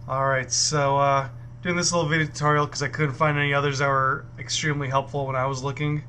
Alright, so doing this little video tutorial because I couldn't find any others that were extremely helpful when I was looking.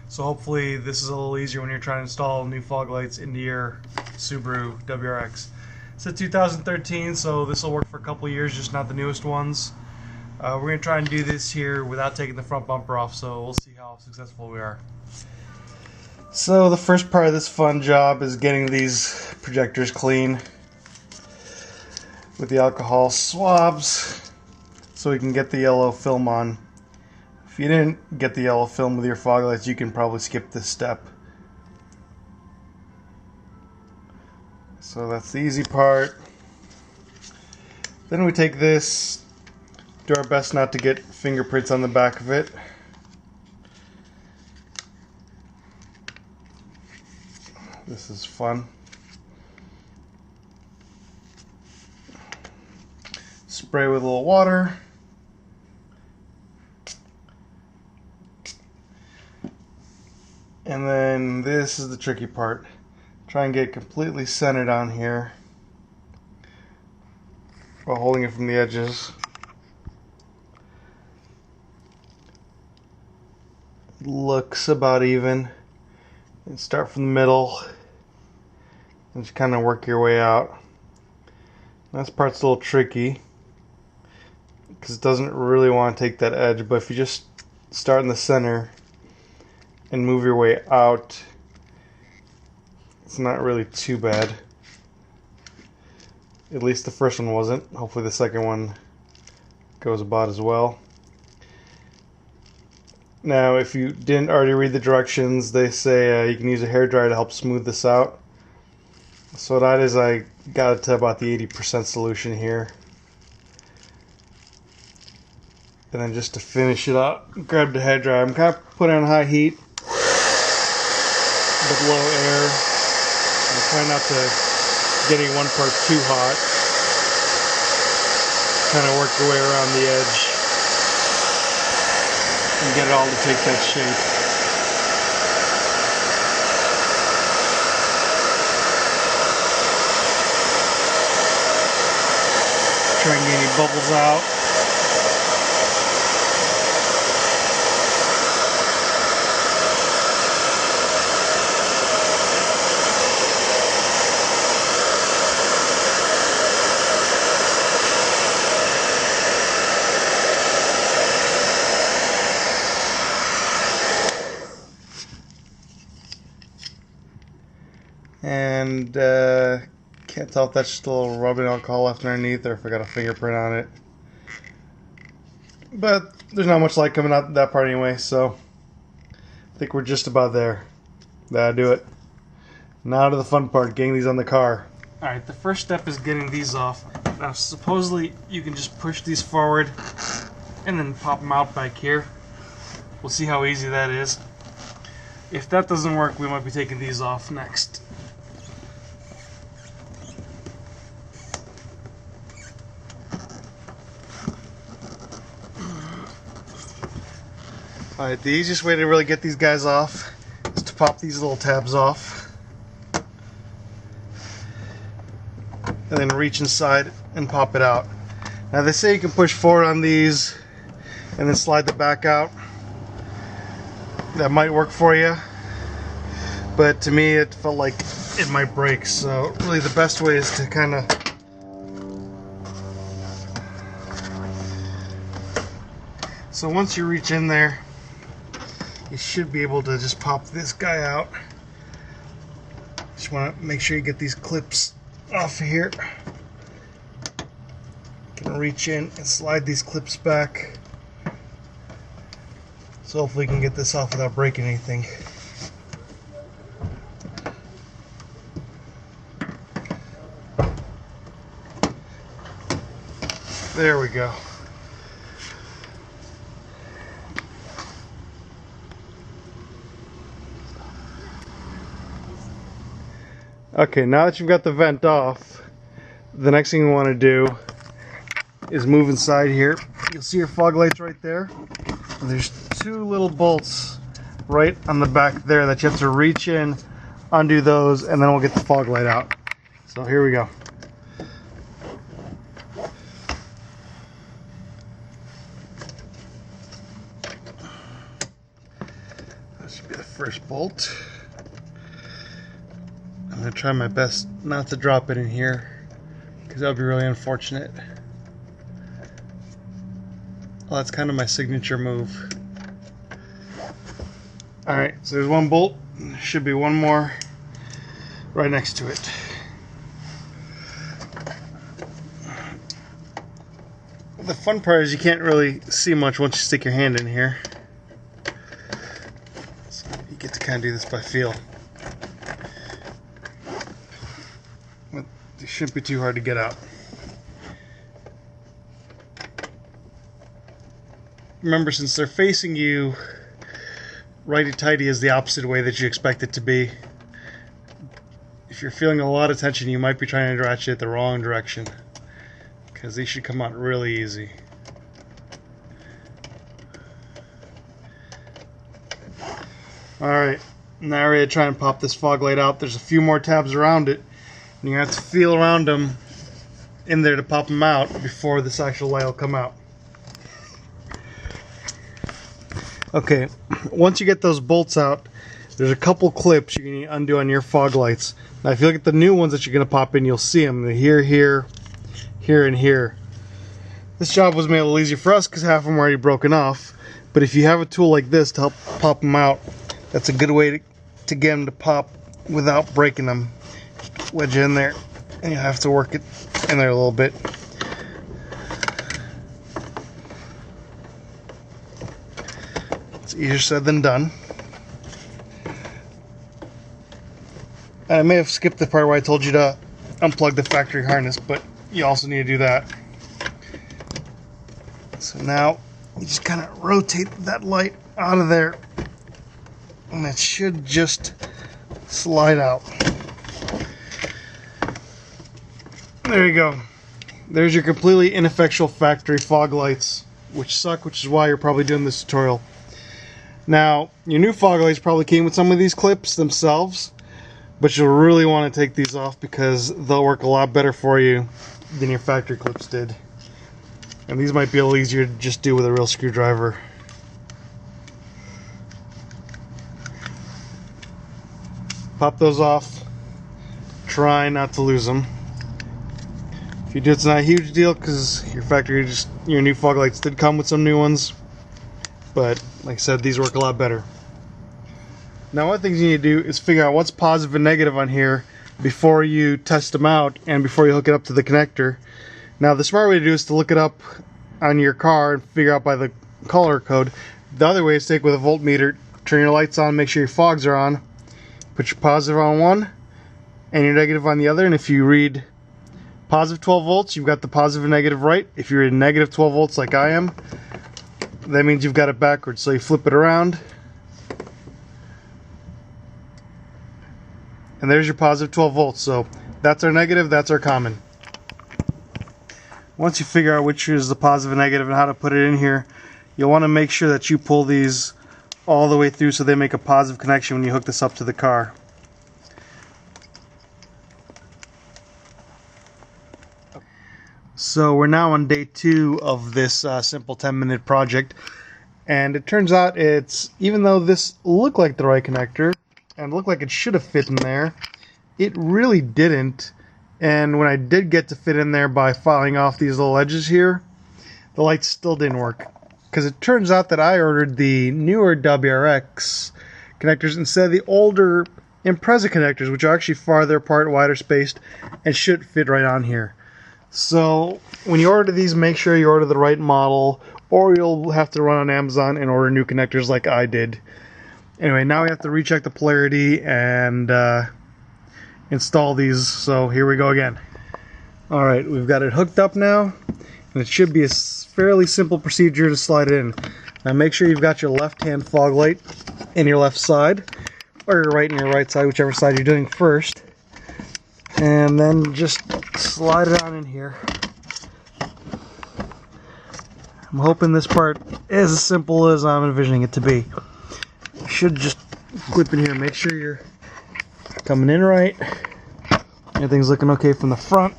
So hopefully this is a little easier when you're trying to install new fog lights into your Subaru WRX. It's a 2013, so this will work for a couple of years, just not the newest ones. We're going to try and do this here without taking the front bumper off, so we'll see how successful we are. So the first part of this fun job is getting these projectors clean with the alcohol swabs so we can get the yellow film on. If you didn't get the yellow film with your fog lights, you can probably skip this step. So that's the easy part. Then we take this, do our best not to get fingerprints on the back of it. This is fun. Spray with a little water. And then this is the tricky part. Try and get it completely centered on here while holding it from the edges. Looks about even. And start from the middle and just kind of work your way out. This part's a little tricky because it doesn't really want to take that edge, but if you just start in the center and move your way out, it's not really too bad. At least the first one wasn't. Hopefully the second one goes about as well. Now, if you didn't already read the directions, they say you can use a hairdryer to help smooth this out. So that is, I got it to about the 80% solution here. And then just to finish it up, grab the hairdryer. I'm kind of putting it on high heat with low air. I'm trying not to get any one part too hot. Kind of work your way around the edge and get it all to take that shape. Try and get any bubbles out. And can't tell if that's just a little rubbing alcohol left underneath or if I got a fingerprint on it. But there's not much light coming out that part anyway, so I think we're just about there. That'll do it. Now to the fun part, getting these on the car. Alright, the first step is getting these off. Now supposedly you can just push these forward and then pop them out back here. We'll see how easy that is. If that doesn't work, we might be taking these off next. Alright, the easiest way to really get these guys off is to pop these little tabs off. And then reach inside and pop it out. Now they say you can push forward on these and then slide the back out. That might work for you. But to me it felt like it might break. So really the best way is to kind of So once you reach in there, you should be able to just pop this guy out. Just want to make sure you get these clips off of here. You can reach in and slide these clips back. So hopefully we can get this off without breaking anything. There we go. Okay, now that you've got the vent off, the next thing you want to do is move inside here. You'll see your fog lights right there. And there's two little bolts right on the back there that you have to reach in, undo those, and then we'll get the fog light out. So here we go. first bolt. I'm going to try my best not to drop it in here, because that would be really unfortunate. Well, that's kind of my signature move. Alright, so there's one bolt. Should be one more right next to it. The fun part is you can't really see much once you stick your hand in here. So you get to kind of do this by feel. But it shouldn't be too hard to get out. Remember, since they're facing you, righty-tighty is the opposite way that you expect it to be. If you're feeling a lot of tension, you might be trying to ratchet it the wrong direction, because these should come out really easy. Alright, now we're ready to try and pop this fog light out. There's a few more tabs around it, and you have to feel around them in there to pop them out before this actual light will come out. Okay, once you get those bolts out, there's a couple clips you can undo on your fog lights. Now if you look at the new ones that you're going to pop in, you'll see them. They're here, here, here, and here. This job was made a little easier for us because half of them are already broken off. But if you have a tool like this to help pop them out, that's a good way to get them to pop without breaking them. Wedge it in there, and you have to work it in there a little bit. It's easier said than done. I may have skipped the part where I told you to unplug the factory harness, but you also need to do that. So now you just kind of rotate that light out of there, and it should just slide out. There you go. There's your completely ineffectual factory fog lights, which suck, which is why you're probably doing this tutorial. Now, your new fog lights probably came with some of these clips themselves, but you'll really want to take these off because they'll work a lot better for you than your factory clips did. And these might be a little easier to just do with a real screwdriver. Pop those off. Try not to lose them. If you do, it's not a huge deal because your new fog lights did come with some new ones. But like I said, these work a lot better. Now, one of the things you need to do is figure out what's positive and negative on here before you test them out and before you hook it up to the connector. Now, the smart way to do is to look it up on your car and figure out by the color code. The other way is to take with a voltmeter, turn your lights on, make sure your fogs are on, put your positive on one and your negative on the other, and if you read positive 12 volts, you've got the positive and negative right. If you're in negative 12 volts like I am, that means you've got it backwards. So you flip it around, and there's your positive 12 volts. So that's our negative, that's our common. Once you figure out which is the positive and negative and how to put it in here, you'll want to make sure that you pull these all the way through so they make a positive connection when you hook this up to the car. So we're now on day 2 of this simple 10-minute project, and it turns out even though this looked like the right connector and looked like it should have fit in there, it really didn't. And when I did get to fit in there by filing off these little edges here, the lights still didn't work. Because it turns out that I ordered the newer WRX connectors instead of the older Impreza connectors, which are actually farther apart, wider spaced, and should fit right on here. So when you order these, make sure you order the right model, or you'll have to run on Amazon and order new connectors like I did. Anyway, now we have to recheck the polarity and install these, so here we go again. Alright, we've got it hooked up now, and it should be a fairly simple procedure to slide it in. Now make sure you've got your left-hand fog light in your left side, or your right and your right side, whichever side you're doing first. And then just slide it on in here. I'm hoping this part is as simple as I'm envisioning it to be. You should just clip in here, make sure you're coming in right. Everything's looking okay from the front.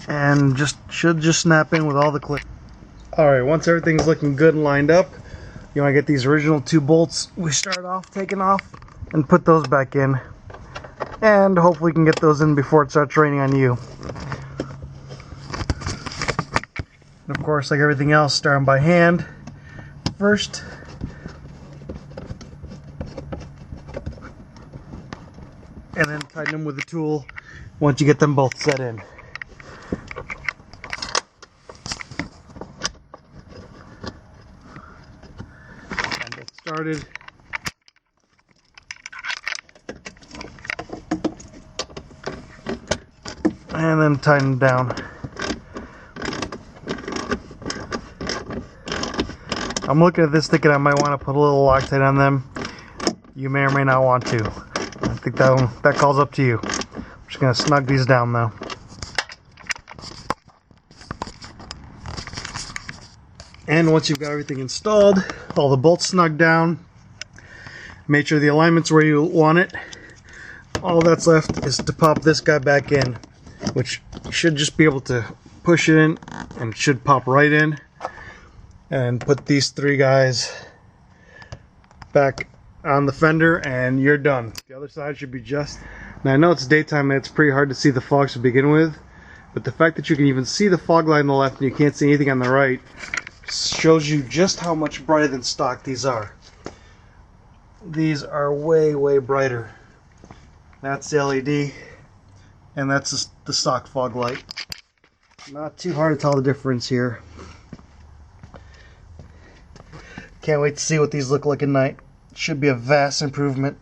And should just snap in with all the clips. Alright, once everything's looking good and lined up, You want to get these original 2 bolts we started off taking off and put those back in. And hopefully you can get those in before it starts raining on you. And of course, like everything else, starting by hand first. And then tighten them with a tool once you get them both set in. And get started. And then tighten down. I'm looking at this thinking I might want to put a little Loctite on them. You may or may not want to. I think that calls up to you. I'm just going to snug these down though. And once you've got everything installed, all the bolts snugged down, make sure the alignment's where you want it. All that's left is to pop this guy back in, which you should just be able to push it in and it should pop right in. And put these 3 guys back on the fender and you're done. The other side should be just... Now I know it's daytime and it's pretty hard to see the fogs to begin with, but the fact that you can even see the fog light on the left and you can't see anything on the right shows you just how much brighter than stock these are. These are way, way brighter. That's the LED and that's the stock fog light. Not too hard to tell the difference here. Can't wait to see what these look like at night. Should be a vast improvement.